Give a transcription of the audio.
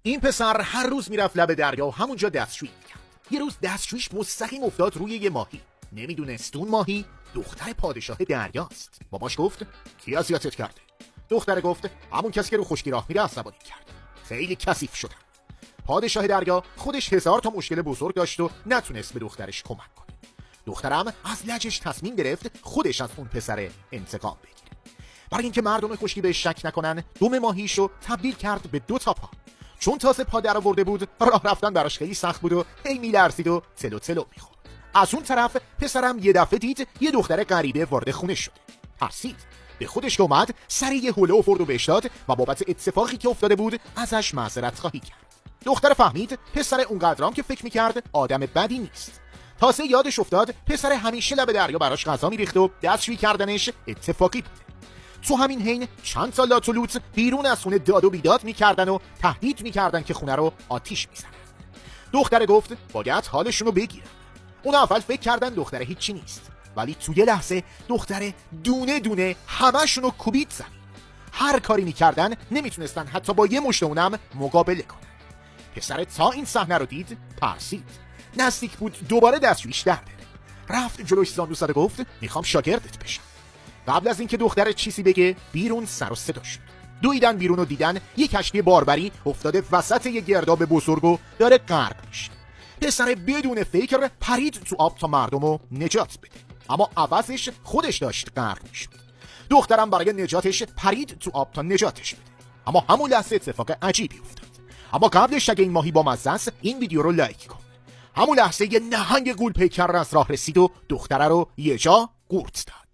این پسر هر روز میرفت لب دریا و همونجا دستشویی میکرد. یه روز دستشویش مستقیم افتاد روی یه ماهی. نمیدونست اون ماهی دختر پادشاه دریاست. باباش گفت کی اذیتت کرده؟ دختره گفت همون کسی که رو خشکی راه میره عصبانی کرد. خیلی کثیف شدم. پادشاه دریا خودش 1000 تا مشکل بزرگ داشت و نتونست به دخترش کمک کنه. دخترم از لجش تصمیم گرفت خودش از اون پسر انتقام بگیره. برای اینکه مردم خشکی بهش شک نکنن، دم ماهیشو تبدیل کرد به 2 تا پا. چون تازه پا در آورده بود، راه رفتن براش خیلی سخت بود و هی میلرزید و تلو تلو میخورد. از اون طرف پسرم یه دفعه دید یه دختر غریبه وارد خونه شده. ترسید. به خودش اومد، سری یه حوله آورد و بهش داد و بابت اتفاقی که افتاده بود ازش معذرت خواهی کرد. دختر فهمید پسر اونقدرام که فکر میکرد آدم بدی نیست. تازه یادش افتاد پسر همیشه لب دریا براش غذا میریخت و دستشویی کردنش اتفاقی بود. تو همین حین چند تا لات و لوت بیرون از خونه داد و بیداد میکردن و تهدید میکردن که خونه رو آتیش میزنن. دختره گفت باید حالشون رو بگیرن. اون اول فکر کردن دختره هیچی نیست، ولی توی لحظه دختره دونه دونه همشون رو کوبید زمین. هر کاری میکردن نمیتونستن حتی با یه مشت اونم مقابله کنن. پسر تا این صحنه رو دید ترسید. نزدیک بود دوباره دستشویش در بره. رفت جلوش زانو زد و گفت میخوام شاگردت بشم. قبل از اینکه دختر چیزی بگه بیرون سر و صدا شد. دویدن بیرون و دیدن یک کشتی باربری افتاده وسط یک گرداب بزرگ و داره غرق میشه. پسر بدون فکر پرید تو آب تا مردمو نجات بده، اما عوضش خودش داشت غرق میشد. دخترم برای نجاتش پرید تو آب تا نجاتش بده، اما همون لحظه اتفاق عجیبی افتاد. اما قبلش اگه این ماهی با مزه است این ویدیو رو لایک کن. همون لحظه یه نهنگ غول پیکر از راه رسید و دختره رو یه جا قورت داد.